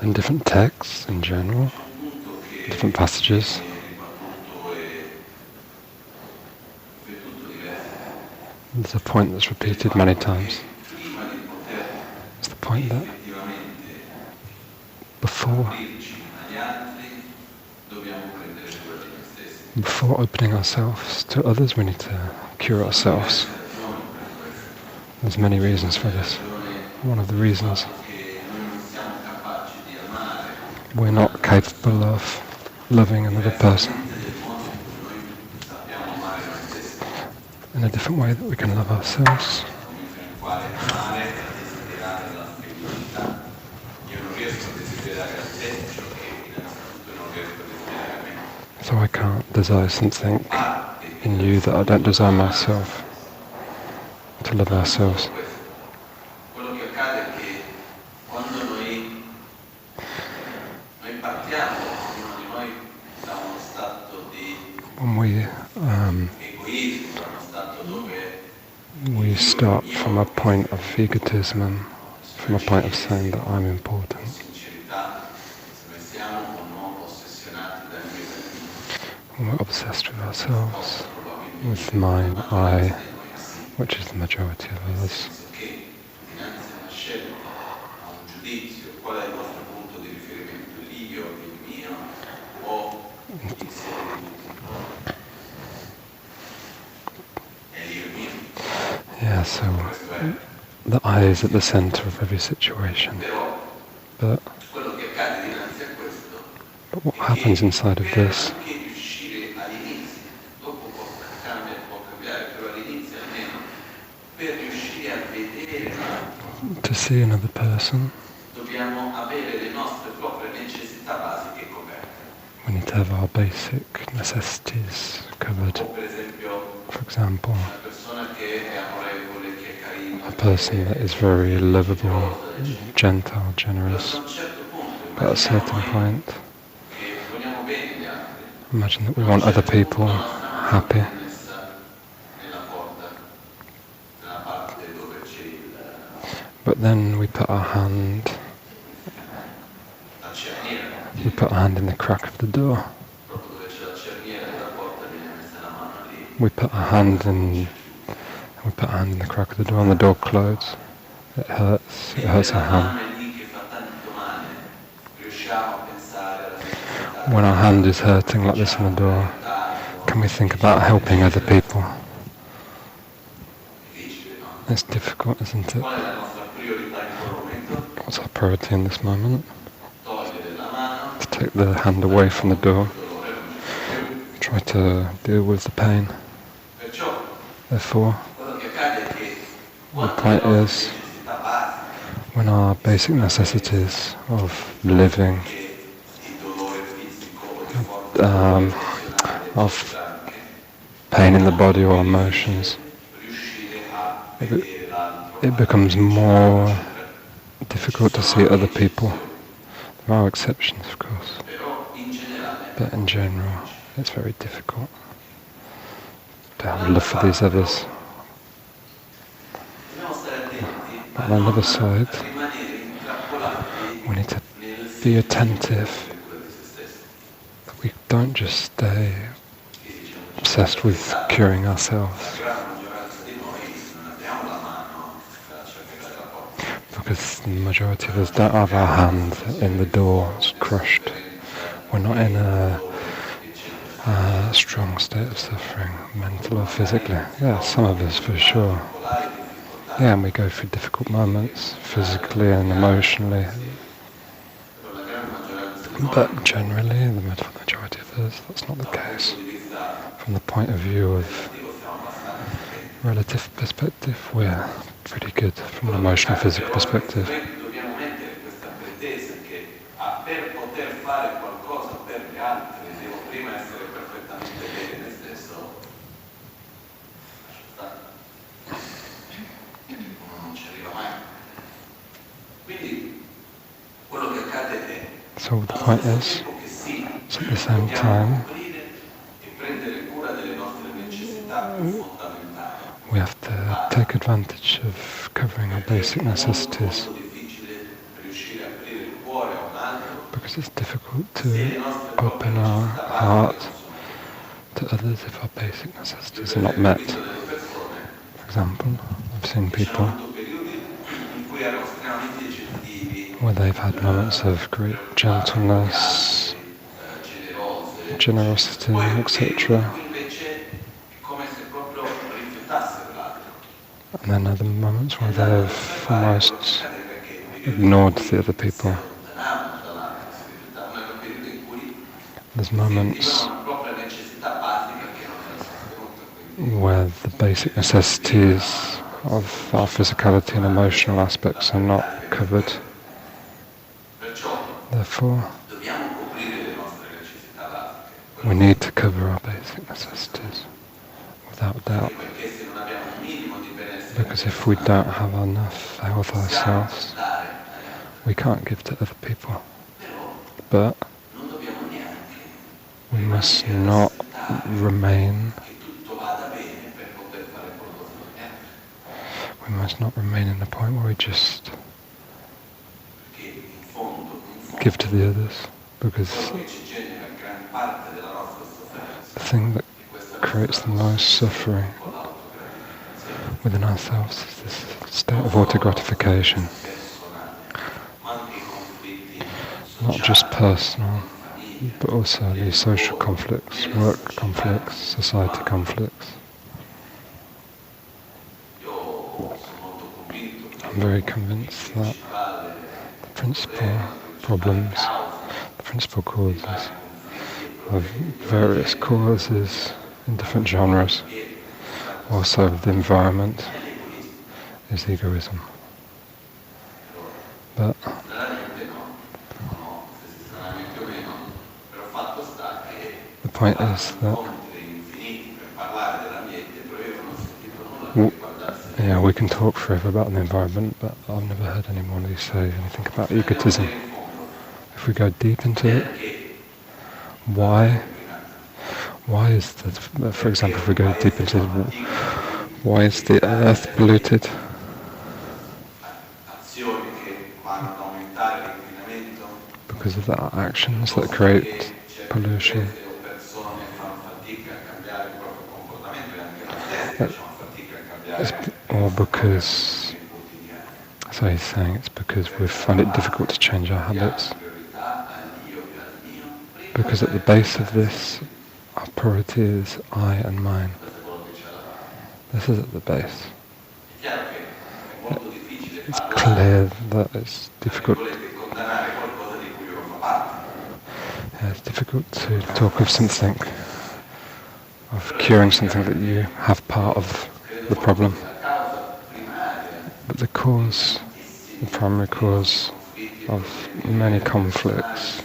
In different texts in general, different passages, there's a point that's repeated many times. It's the point that before opening ourselves to others, we need to cure ourselves. There's many reasons for this. One of the reasons we're not capable of loving another person in a different way that we can love ourselves. So I can't desire something in you that I don't desire myself. To love ourselves. When we start from a point of egotism, from a point of saying that I'm important, when we're obsessed with ourselves, with mine, I, which is the majority of us, yeah, so the I is at the center of every situation. But what happens inside of this? To see another person, we need to have our basic necessities covered. For example, a person that is very lovable, gentle, generous, but at a certain point, imagine that we want other people happy. But then we put our hand in the crack of the door. We put our hand in the crack of the door and the door closes. It hurts our hand. When our hand is hurting like this on the door, can we think about helping other people? It's difficult, isn't it? What's our priority in this moment? To take the hand away from the door, try to deal with the pain. Therefore, the point is, when our basic necessities of living, of pain in the body or emotions, it becomes more difficult to see other people. There are exceptions, of course, but in general, it's very difficult to have love for these others. But on the other side, we need to be attentive that we don't just stay obsessed with curing ourselves. Because the majority of us don't have our hand in the door, it's crushed. We're not in a strong state of suffering, mental or physically. Yeah, some of us for sure. Yeah, and we go through difficult moments, physically and emotionally. But generally, the majority of us, that's not the case. From the point of view of relative perspective, we're pretty good from an emotional, physical perspective. So the point is, so at the same time, we have to take advantage of covering our basic necessities, because it's difficult to open our heart to others if our basic necessities are not met. For example, I've seen people where they've had moments of great gentleness, generosity, etc. And then other moments where they've almost ignored the other people. There's moments where the basic necessities of our physicality and emotional aspects are not covered. Therefore, we need to cover our basic necessities, without doubt. Because if we don't have enough health ourselves, we can't give to other people. But we must not remain in the point where we just give to the others, because the thing that creates the most suffering within ourselves is this state of auto-gratification. Not just personal, but also these social conflicts, work conflicts, society conflicts. I'm very convinced that the principal problems, the principal causes of various causes in different genres, also of the environment, is egoism. But the point is that we can talk forever about the environment, but I've never heard anybody say anything about egotism. If we go deep into it, why is that, for example, if we go deep into it, why is the earth polluted? Because of our actions that create pollution. Or because, so he's saying it's because we find it difficult to change our habits. Because at the base of this, our priority is I and mine. This is at the base. It's clear that it's difficult. It's difficult to talk of something, of curing something that you have part of the problem. But the cause, the primary cause of many conflicts,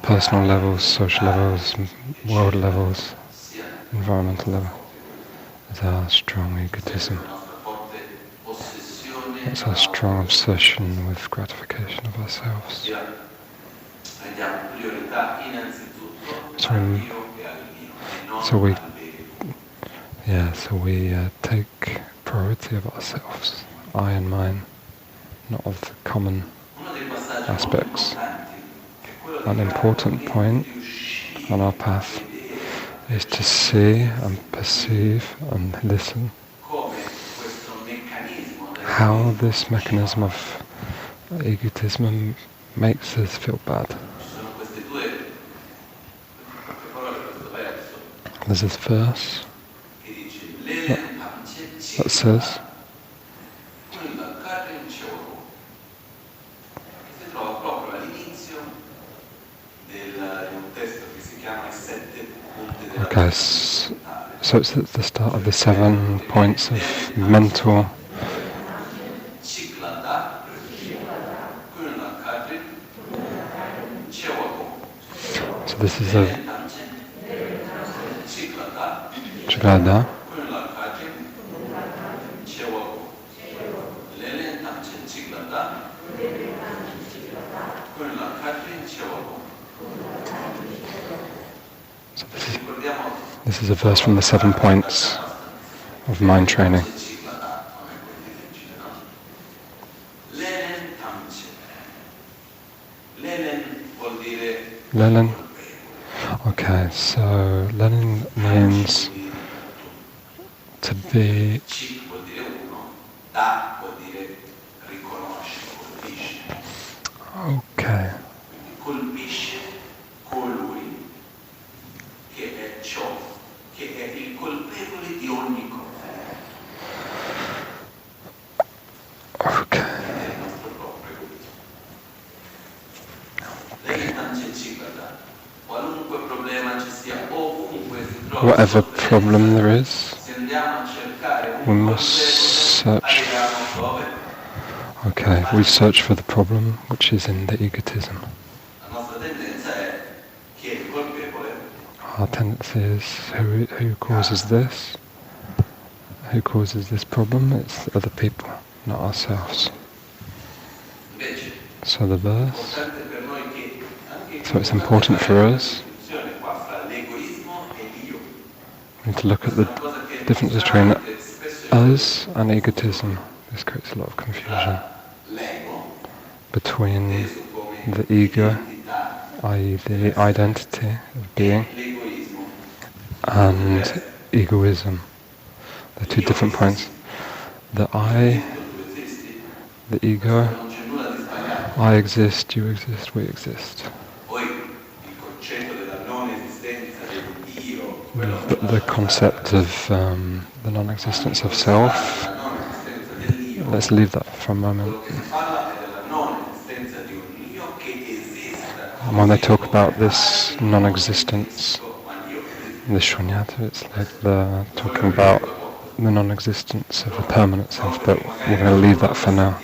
personal levels, social levels, world levels, environmental level, is our strong egotism. It's our strong obsession with gratification of ourselves. So we take priority of ourselves, I and mine, not of the common aspects. An important point on our path is to see and perceive and listen how this mechanism of egotism makes us feel bad. There's this verse that says, okay, so it's at the start of the 7 points of mental so this is a Chigada. So this is a verse from the 7 points of mind training. Lenin. Okay, so Lenin means to be. Okay. Colpisce colui che è ciò, che è il colpevole di ogni cosa. Okay. È il nostro proprio egoismo. Lei non ci guarda. Qualunque problema ci sia, ovunque si trovi, Whatever problem there is, se andiamo a cercare we un must search. arriviamo dove? Okay, we search for the problem which is in the egotism. La nostra tendenza è chi è il colpevole. Our tendency is who causes this? Who causes this problem? It's other people, not ourselves. Invece, So the verse. importante per noi che anche So it's important for us. qua fra l'egoismo e l'io. We need to look at the difference between us and egotism. This creates a lot of confusion. Between the ego, i.e. the identity of being, and egoism. They're two different points. The I, the ego, I exist, you exist, we exist. The concept of the non-existence of self, let's leave that for a moment. And when they talk about this non-existence, the shunyata, it's like they're talking about the non-existence of the permanent self, but we're going to leave that for now.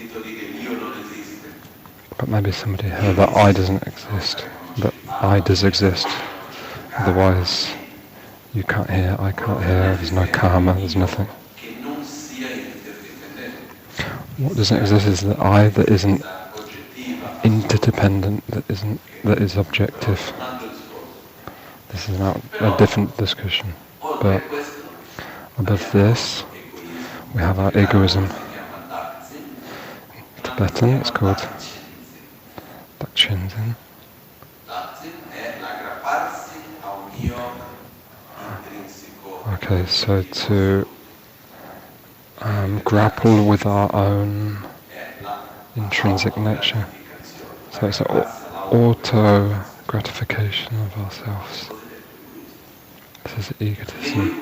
But maybe somebody heard that I doesn't exist, but I does exist. Otherwise, you can't hear, I can't hear, there's no karma, there's nothing. What doesn't exist is the I that isn't interdependent, that is objective. This is a different discussion. But above this, we have our egoism. In Tibetan, it's called Dakchinzin. Okay, so to grapple with our own intrinsic nature. So it's an auto-gratification of ourselves. This is egotism.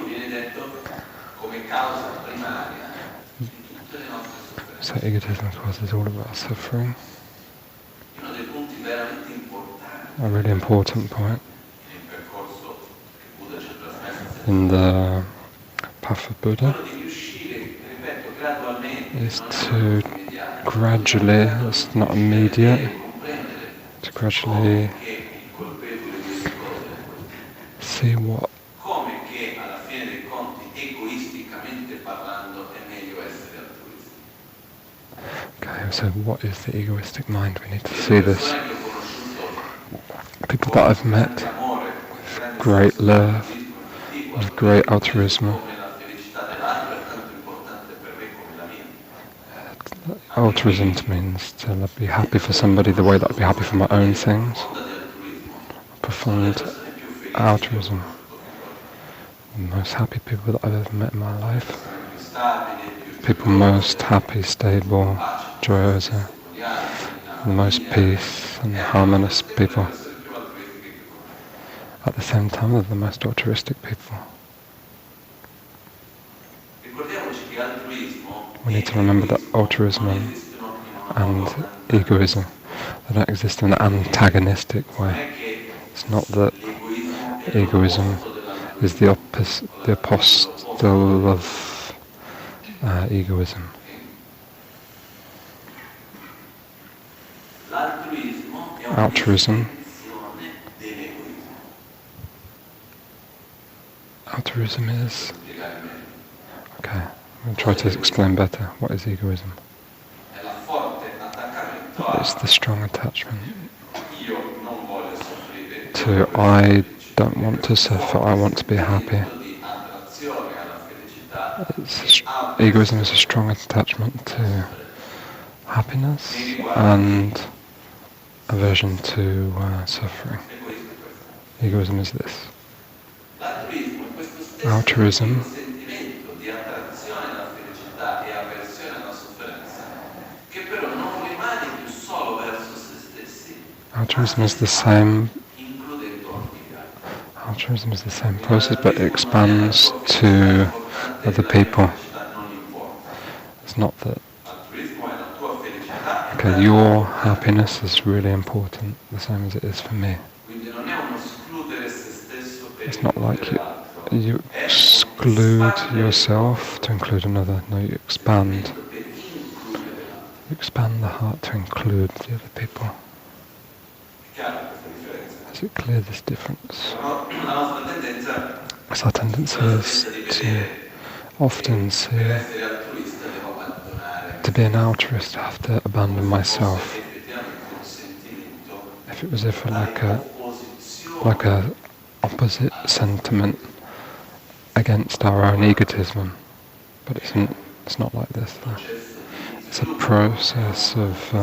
So egotism causes all of our suffering. A really important point in the path of Buddha is to gradually, it's not immediate, to gradually see what so what is the egoistic mind? We need to see this. People that I've met with great love, with great altruism. Altruism means to be happy for somebody the way that I'd be happy for my own things. Profound altruism. The most happy people that I've ever met in my life. People most happy, stable, joyous, the most peace and harmonious people. At the same time, they're the most altruistic people. We need to remember that altruism and egoism, they don't exist in an antagonistic way. It's not that egoism is the apostle of egoism. Altruism is... Okay, I'm going to try to explain better. What is egoism? It's the strong attachment to I don't want to suffer, I want to be happy. Egoism is a strong attachment to happiness and aversion to suffering. Egoism is this. Altruism Altruism is the same. Altruism is the same process, but it expands to other people. It's not that. Okay, your happiness is really important, the same as it is for me. It's not like you exclude yourself to include another. No, you expand. You expand the heart to include the other people. Is it clear, this difference? Because our tendency is to often see, to be an altruist, I have to abandon myself. If it was like a opposite sentiment against our own egotism, but it's not like this. Though. It's a process of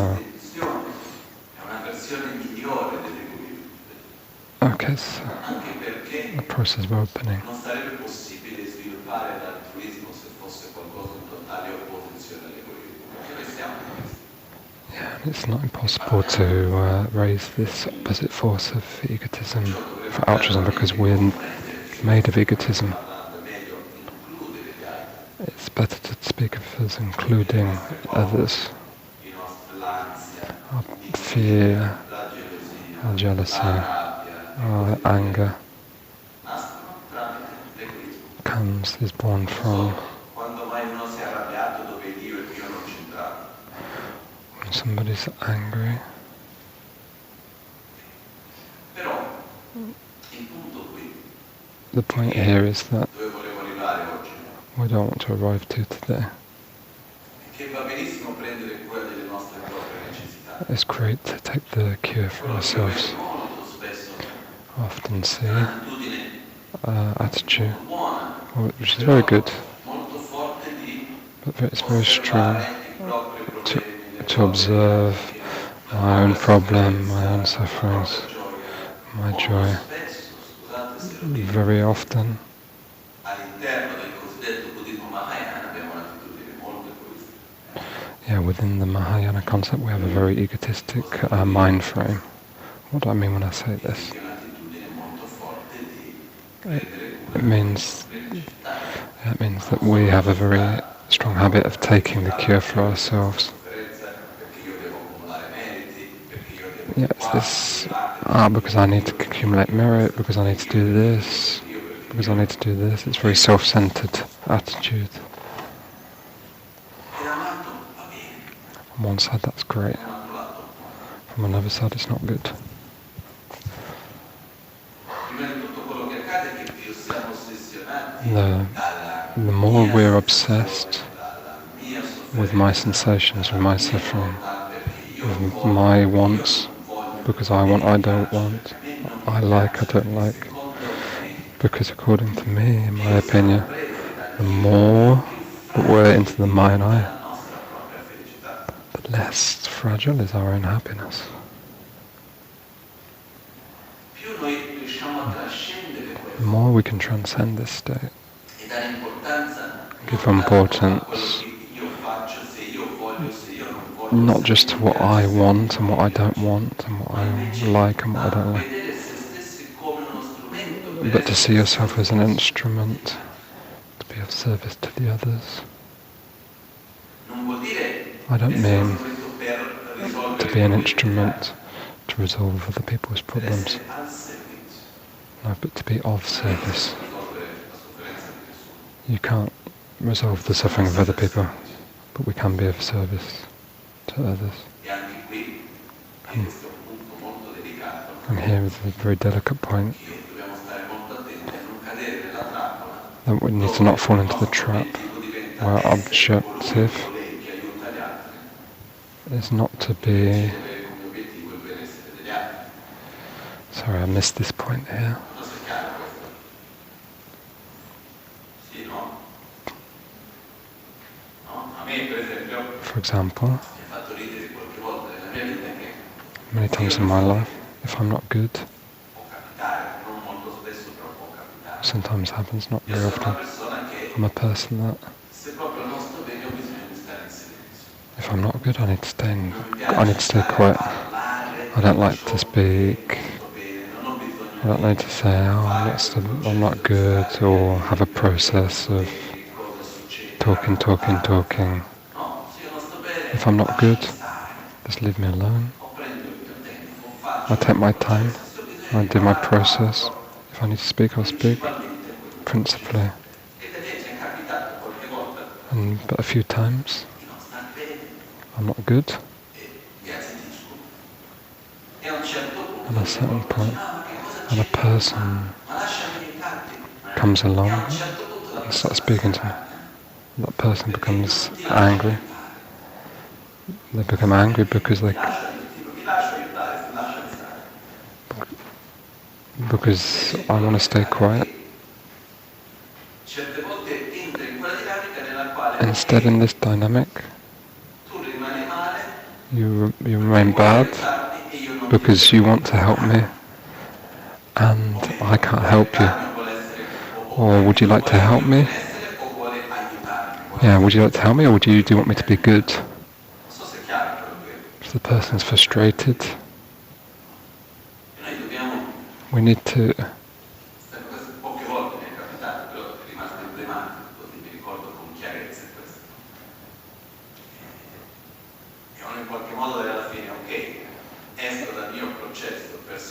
okay, so the process of opening. Yeah, it's not impossible to raise this opposite force of egotism for altruism because we're made of egotism. It's better to speak of as including others. Our fear, our jealousy, our anger is born from when somebody's angry. The point here is that we don't want to arrive to today. It's great to take the cure for ourselves. I often see attitude, which is very good, but it's very strong to observe my own problem, my own sufferings, my joy. Very often, within the Mahayana concept we have a very egotistic mind frame. What do I mean when I say this? It means that we have a very strong habit of taking the cure for ourselves. Yeah, it's this, because I need to accumulate merit, because I need to do this, because I need to do this. It's very self-centered attitude. On one side that's great, from another side it's not good. The more we're obsessed with my sensations, with my suffering, with my wants, because I want, I don't want, I like, I don't like, because according to me, in my opinion, the more that we're into the my and I, the less fragile is our own happiness. The more we can transcend this state, give importance not just to what I want and what I don't want and what I like and what I don't like, but to see yourself as an instrument to be of service to the others. I don't mean to be an instrument to resolve other people's problems. No, but to be of service. You can't resolve the suffering of other people, but we can be of service to others. And here is a very delicate point, that we need to not fall into the trap where our objective is not to be... Sorry, I missed this point here. For example, many times in my life, if I'm not good, sometimes happens, not very often, I'm a person that if I'm not good, I need to stay quiet. I don't like to speak. I don't need to say, I'm not good, or have a process of talking. If I'm not good, just leave me alone. I take my time. I do my process. If I need to speak, I'll speak. Principally. But a few times, I'm not good. At a certain point, and a person comes along and starts speaking to me. That person becomes angry. They become angry because I want to stay quiet. Instead, in this dynamic, you remain bad because you want to help me and I can't help you. Or would you like to help me? Yeah, would you like to help me, or do you want me to be good? If the person's frustrated, we need to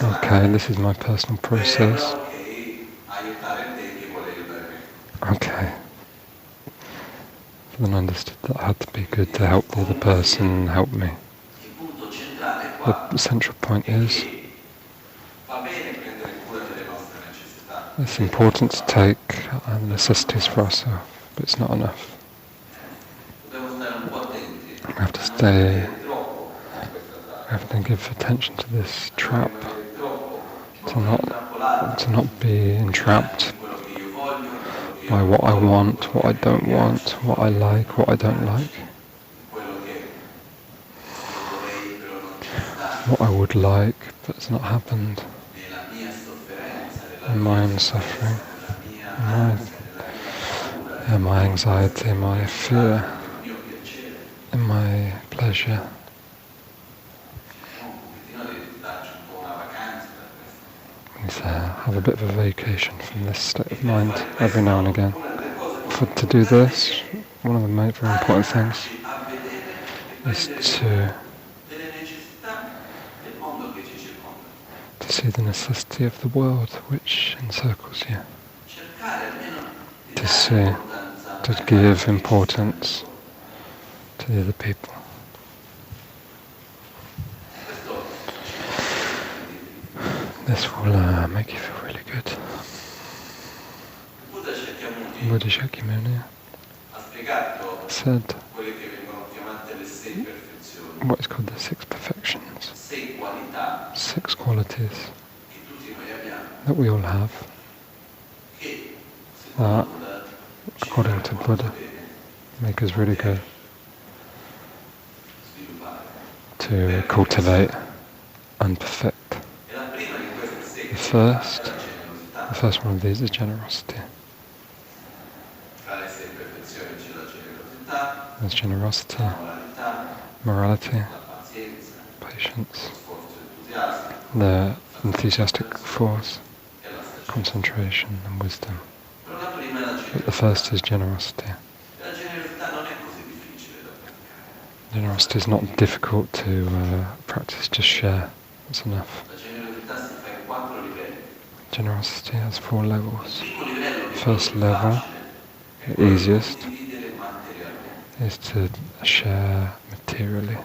okay, this is my personal process. Okay. Then I understood that I had to be good to help the other person help me. The central point is, it's important to take the necessities for ourselves, but it's not enough. We have to give attention to this trap, to not be entrapped by what I want, what I don't want, what I like, what I don't like. What I would like, but it's not happened. In my own suffering, my anxiety, my fear, and my pleasure. We need to have a bit of a vacation from this state of mind every now and again. To do this, one of the very important things is to see the necessity of the world which encircles you. To give importance to the other people. This will make you feel really good. Buddha Shakyamuni said what is called the 6 perfections, 6 qualities that we all have, that, according to Buddha, make us really good to cultivate and perfect. The first one of these is generosity. There's generosity, morality, patience, the enthusiastic force, concentration and wisdom. But the first is generosity. Generosity is not difficult to practice, just share, that's enough. Generosity has 4 levels. First level, the easiest, is to share materially.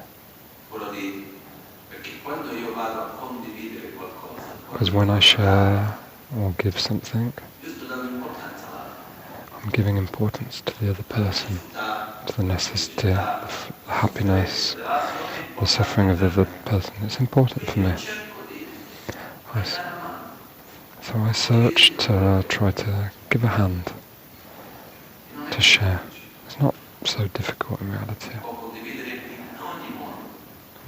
Because when I share or give something, I'm giving importance to the other person, to the necessity, the happiness, the suffering of the other person. It's important for me. So I search to try to give a hand, to share. It's not so difficult in reality.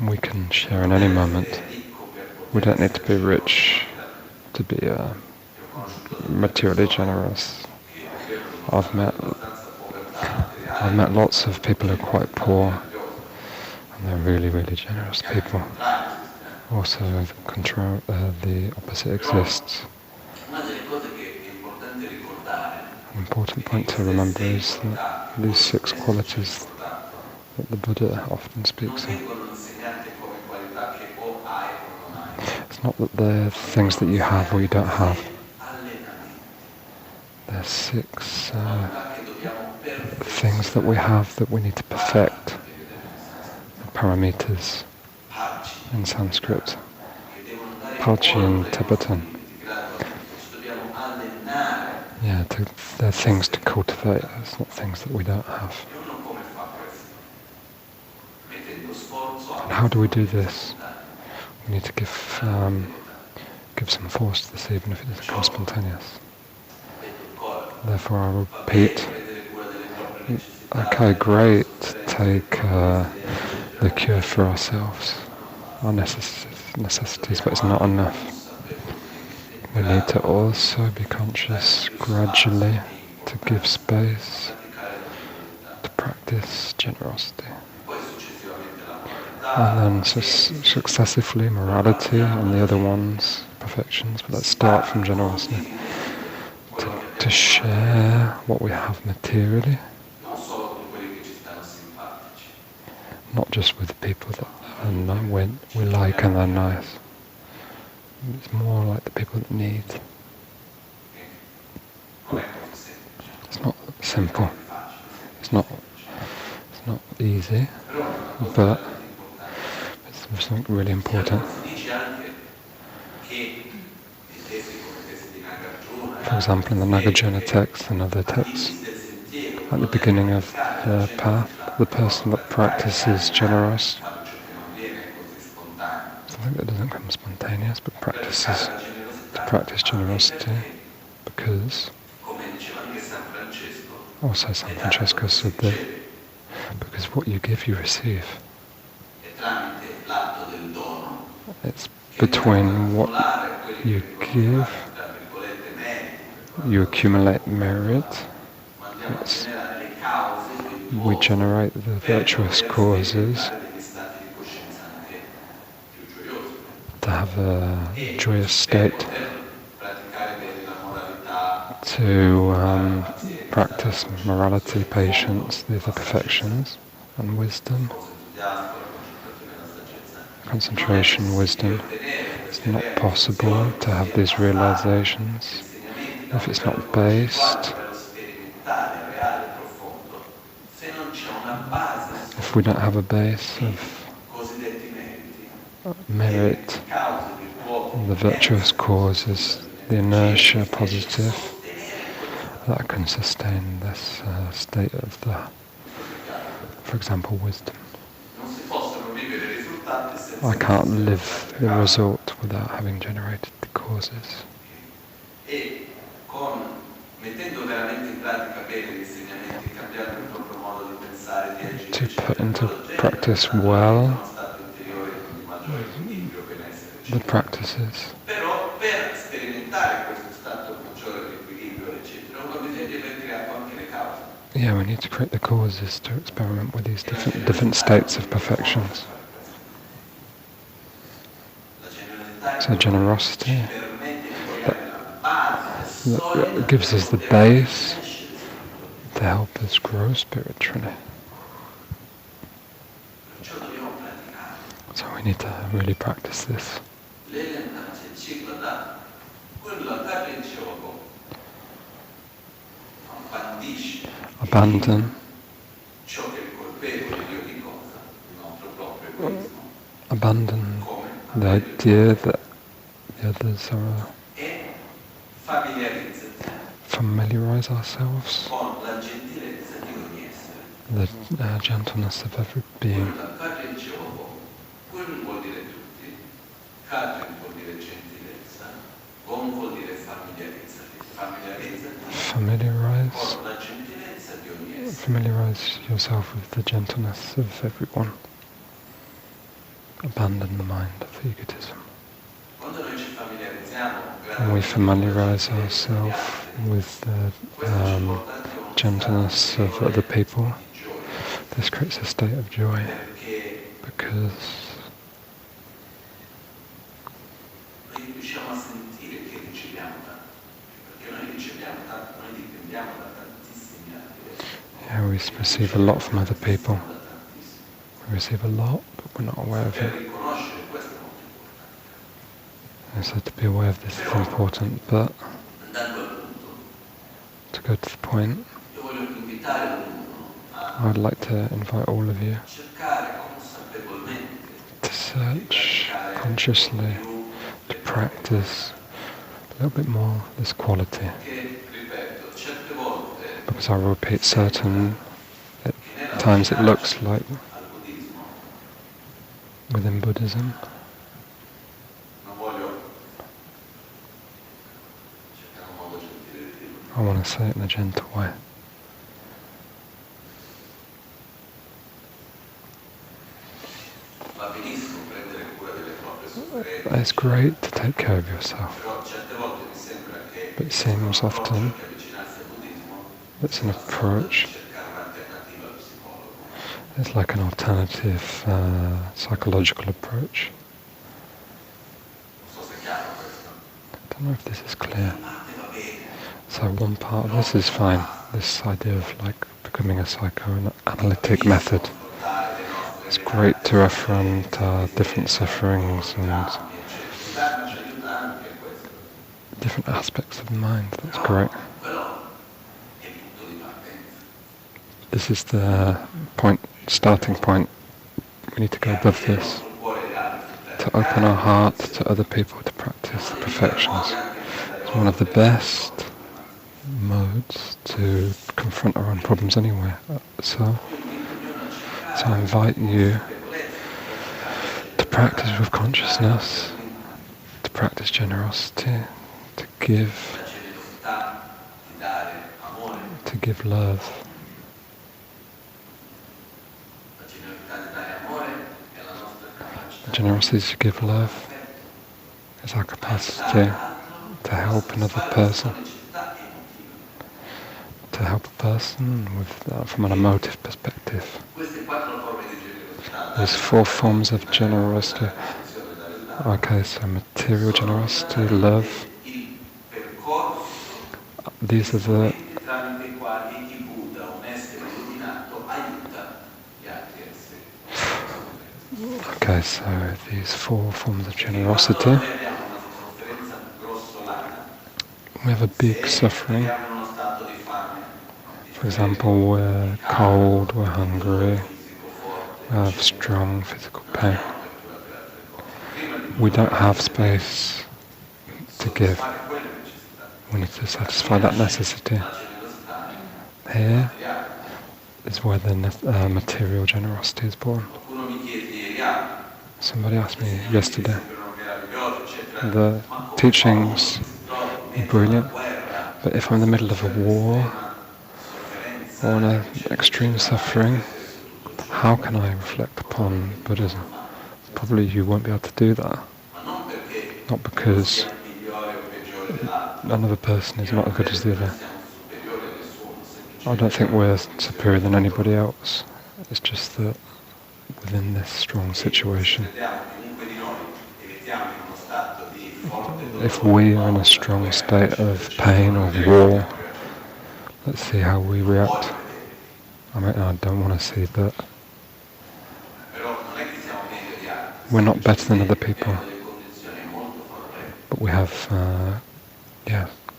We can share in any moment. We don't need to be rich to be materially generous. I've met lots of people who are quite poor, and they're really, really generous people. Also, the opposite exists. An important point to remember is that these 6 qualities that the Buddha often speaks of. It's not that they're things that you have or you don't have. They're 6 things that we have that we need to perfect. Paramitas in Sanskrit, Palchi in Tibetan. Yeah, they're things to cultivate. It's not things that we don't have. And how do we do this? We need to give some force to this, even if it doesn't come spontaneous. Therefore, I repeat. Okay, great. Take the cure for ourselves, our necessities, but it's not enough. We need to also be conscious gradually to give space, to practice generosity. And then successively morality and the other ones, perfections, but let's start from generosity. To share what we have materially, not just with the people that we like and are nice. It's more like the people that need. It's not simple. It's not easy, but it's something really important. For example, in the Nagarjuna text and other texts, at the beginning of the path, the person that practices generous, something that doesn't come spontaneous, but practices to practice generosity, because also San Francesco said that because what you give, you receive. It's between what you give, you accumulate merit. We generate the virtuous causes to have a joyous state, to practice morality, patience, the other perfections, and wisdom, concentration, wisdom. It's not possible to have these realizations if it's not based. If we don't have a base of merit, the virtuous causes, the inertia positive, that can sustain this state of for example, wisdom. I can't live the result without having generated the causes. To put into practice well the practices. Yeah, we need to create the causes to experiment with these different states of perfections. So generosity that gives us the base to help us grow spiritually. So we need to really practice this. Abandon the idea that the others are. Familiarize ourselves with the gentleness of every being. Familiarize familiarize yourself with the gentleness of everyone. Abandon the mind of egotism. When we familiarize ourselves with the gentleness of other people, this creates a state of joy, because we receive a lot from other people. We receive a lot, but we're not aware of it. And so to be aware of this is important, but to go to the point, I would like to invite all of you to search consciously, to practice a little bit more this quality. Because I repeat, certain times it looks like within Buddhism. I want to say it in a gentle way. It's great to take care of yourself, but it seems often it's an approach. It's like an alternative psychological approach. I don't know if this is clear. So one part of this is fine, this idea of like becoming a psychoanalytic method. It's great to reference different sufferings and different aspects of the mind. That's great. This is the starting point. We need to go above this, to open our heart to other people, to practice the perfections. It's one of the best modes to confront our own problems anyway. So I invite you to practice with consciousness, to practice generosity, to give love. Generosity to give love is our capacity to help another person, from an emotive perspective. There's 4 forms of generosity. Okay, so material generosity, love. These are the Okay, so these 4 forms of generosity. We have a big suffering. For example, we're cold, we're hungry, we have strong physical pain. We don't have space to give. We need to satisfy that necessity. Here is where the material generosity is born. Somebody asked me yesterday, the teachings are brilliant, but if I'm in the middle of a war or in an extreme suffering, how can I reflect upon Buddhism? Probably you won't be able to do that. Not because another person is not as good as the other. I don't think we're superior than anybody else. It's just that within this strong situation, if we are in a strong state of pain or war, let's see how we react. I mean, I don't want to see, but we're not better than other people. But we have,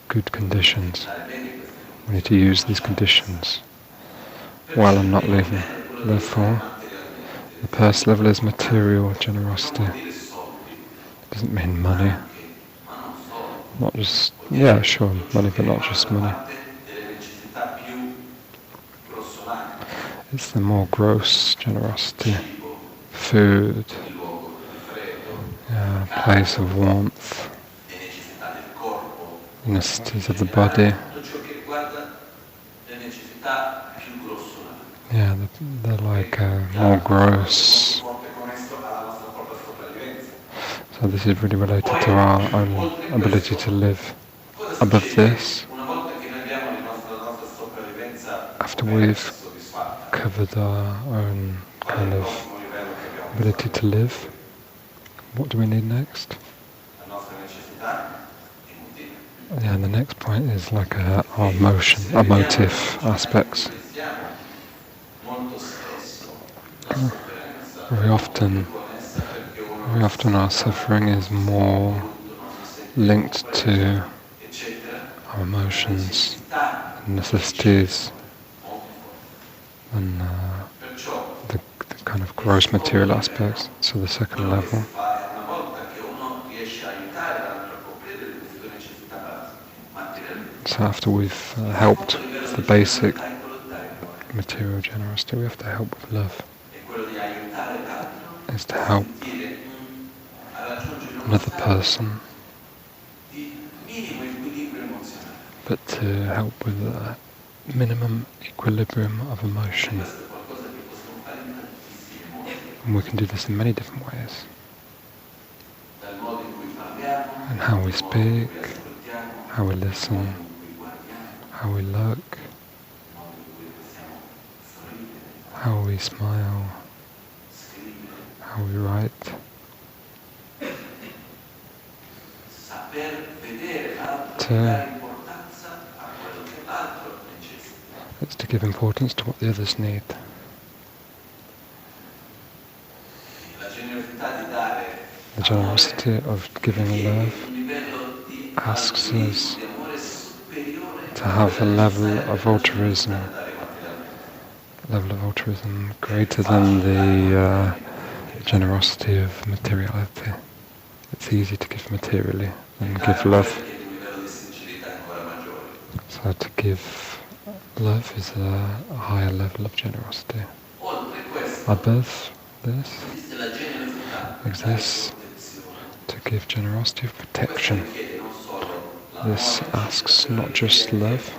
good conditions. We need to use these conditions while I'm not leaving. Therefore, the first level is material generosity. It doesn't mean money. Not just, money, but not just money. It's the more gross generosity. Food, place of warmth, necessities of the body, Yeah, they're like more gross. So this is really related to our own ability to live above this. After we've covered our own kind of ability to live, what do we need next? Yeah, and the next point is like our emotive aspects. Very often our suffering is more linked to our emotions and necessities than the kind of gross material aspects. So the second level. So after we've helped with the basic material generosity, we have to help with love. Is to help another person, but to help with a minimum equilibrium of emotion. And we can do this in many different ways. And how we speak, how we listen, how we look, how we smile, how we write. It's to give importance to what the others need. The generosity of giving love asks us to have a level of altruism greater than the generosity of materiality. It's easy to give materially than give love. So to give love is a higher level of generosity. Above this exists to give generosity of protection. This asks not just love,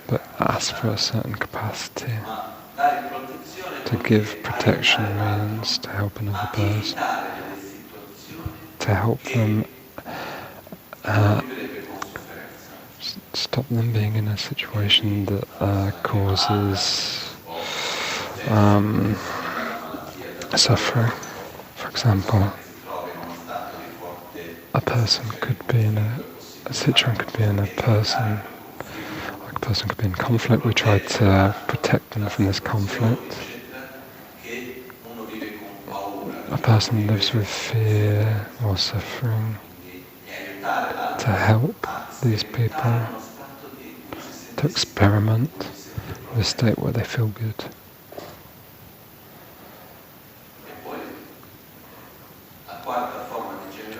but asks for a certain capacity. To give protection means to help another person, to help them stop them being in a situation that causes suffering. For example, a person could be in a situation could be in a person could be in conflict. We try to protect them from this conflict. A person lives with fear or suffering. To help these people to experiment with a state where they feel good.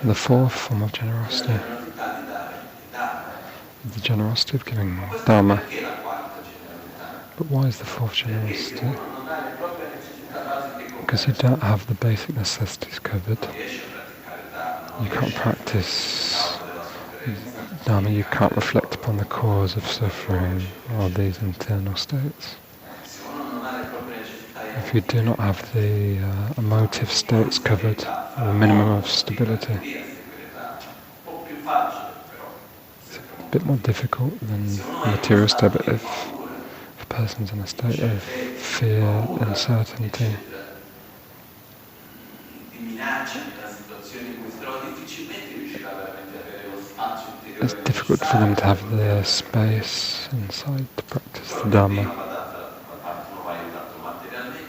The fourth form of generosity, the generosity of giving Dharma. But why is the fourth generosity? Because you don't have the basic necessities covered. You can't practice Dharma, you can't reflect upon the cause of suffering or these internal states. If you do not have the emotive states covered, or a minimum of stability, it's a bit more difficult than material stability if a person's in a state of fear, uncertainty. It's difficult for them to have the space inside to practice the Dhamma.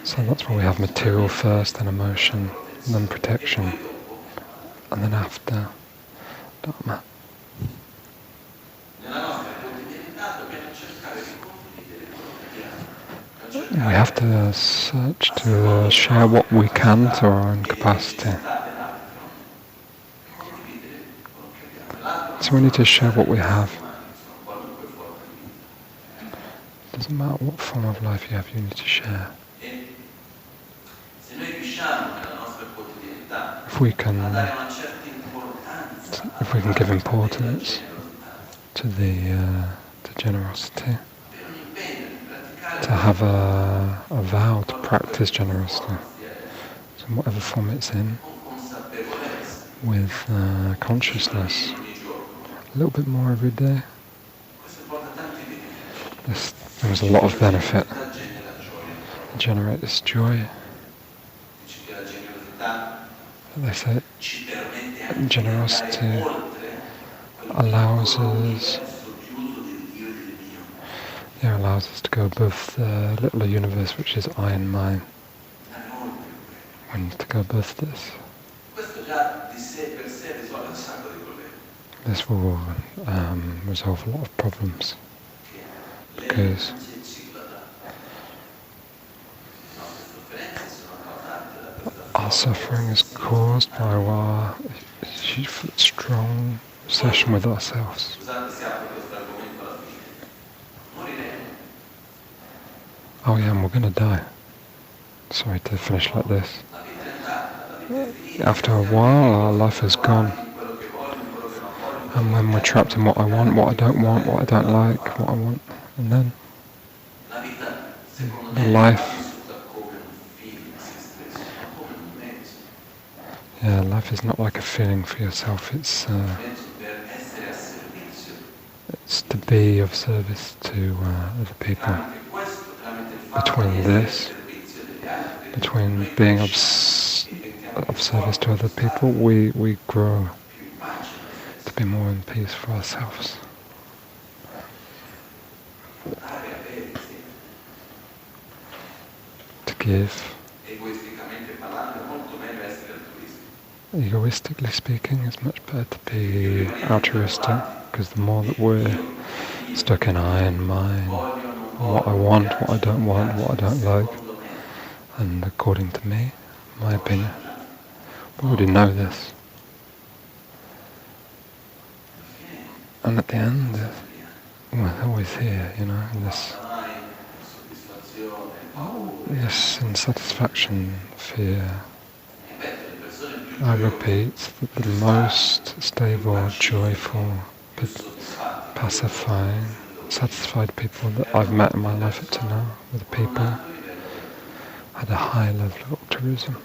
So that's why we have material first, then emotion, then protection, and then after Dhamma. We have to search to share what we can to our own capacity. So we need to share what we have. It doesn't matter what form of life you have, you need to share. If we can give importance to the generosity, to have a vow to practice generosity, so in whatever form it's in, with consciousness, a little bit more every day. This brings a lot of benefit. It generates joy. They say generosity allows us to go above the little universe which is I and mine. We need to go above this. This will resolve a lot of problems, because our suffering is caused by our strong obsession with ourselves. Oh yeah, and we're going to die. Sorry to finish like this. After a while, our life is gone. And when we're trapped in what I want, what I don't want, what I don't like, what I want, and then the life is not like a feeling for yourself, it's to be of service to other people. Between being of service to other people, we grow to be more in peace for ourselves. To give. Egoistically speaking, it's much better to be altruistic, because the more that we're stuck in I and mine, what I want, what I don't want, what I don't like, and according to me, my opinion, we already know this. And at the end, we're always here, in this insatisfaction, fear. I repeat that the most stable, joyful, pacifying, satisfied people that I've met in my life up to now, were the people had a high level of altruism,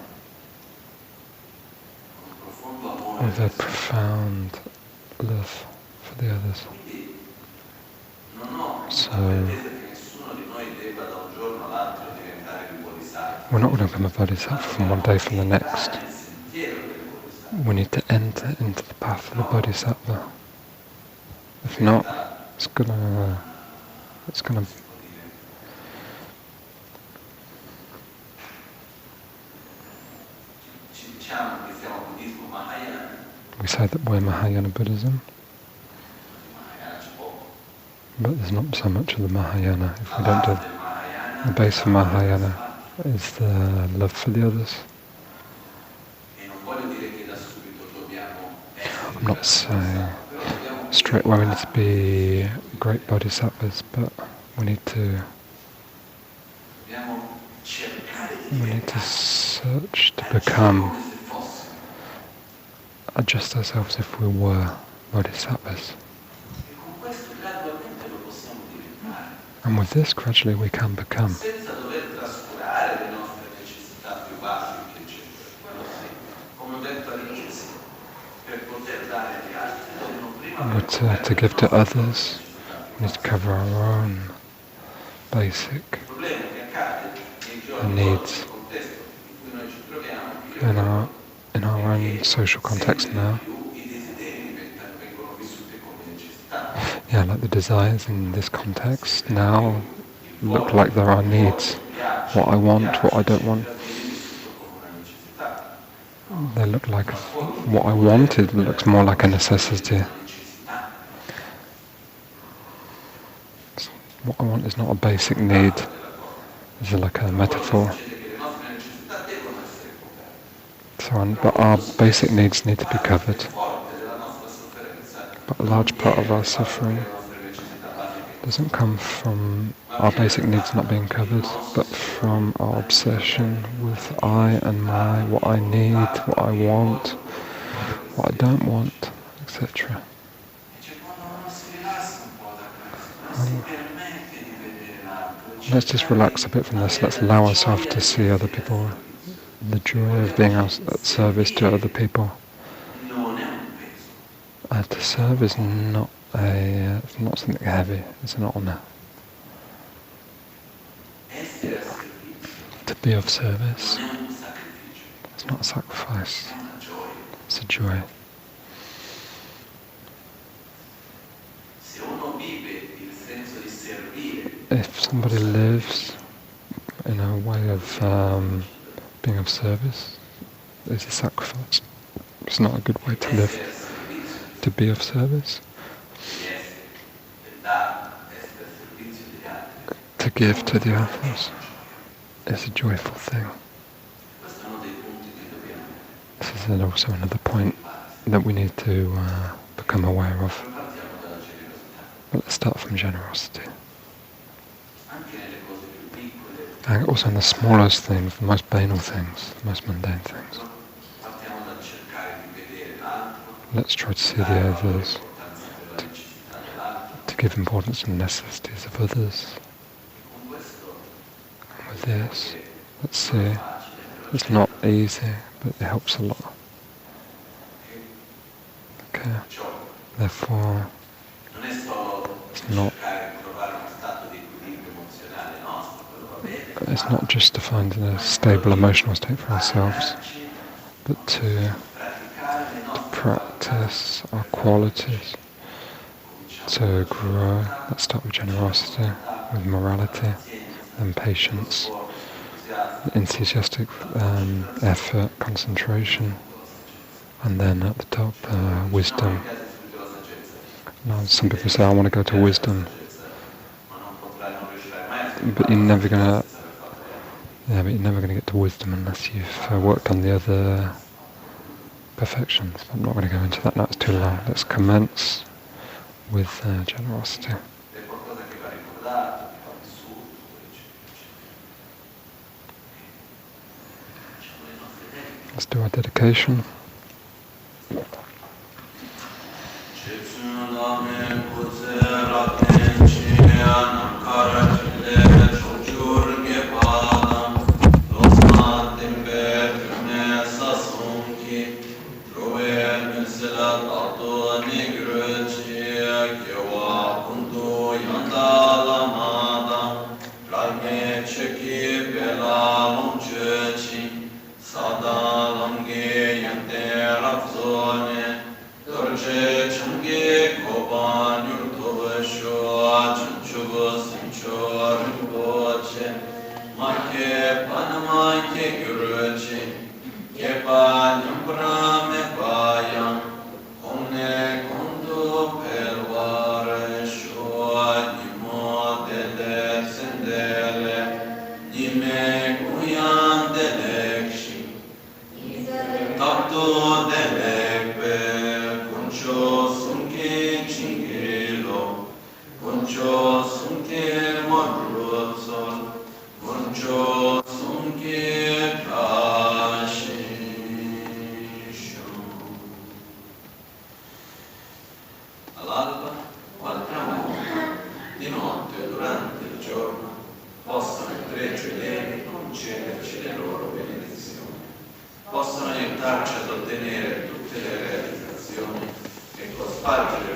with a profound love for the others. So we're not going to become a bodhisattva from one day from the next. We need to enter into the path of the bodhisattva. If not, it's gonna we say that we're Mahayana Buddhism, but there's not so much of the Mahayana if we don't do the base of Mahayana is the love for the others. I'm not saying straight away we need to be great bodhisattvas, but we need to search to become, adjust ourselves if we were bodhisattvas. And with this, gradually we can become. But to give to others, we need to cover our own basic needs in our own social context now. Yeah, like the desires in this context now look like there are needs. What I want, what I don't want. They look like what I wanted looks more like a necessity. What I want is not a basic need. It's like a metaphor. But our basic needs need to be covered. But a large part of our suffering doesn't come from our basic needs not being covered, but from our obsession with I and my, what I need, what I want, what I don't want, etc. Let's just relax a bit from this. Let's allow ourselves to see other people, the joy of being at service to other people. To serve is not it's not something heavy. It's an honor. To be of service, it's not a sacrifice. It's a joy. If somebody lives in a way of being of service, it's a sacrifice. It's not a good way to live, to be of service. To give to the others is a joyful thing. This is also another point that we need to become aware of. But let's start from generosity. And also in the smallest things, the most banal things, the most mundane things. Let's try to see the others, to give importance to the necessities of others. And with this, let's see, it's not easy, but it helps a lot. Okay, therefore, it's not just to find a stable emotional state for ourselves, but to practice our qualities, to grow. Let's start with generosity, with morality and patience, enthusiastic effort, concentration, and then at the top, wisdom. Now, some people say, I want to go to wisdom, but you're never going to get to wisdom unless you've worked on the other perfections. I'm not going to go into that now, it's too long. Let's commence with generosity. Let's do our dedication. Possono aiutarci ad ottenere tutte le realizzazioni e cospargere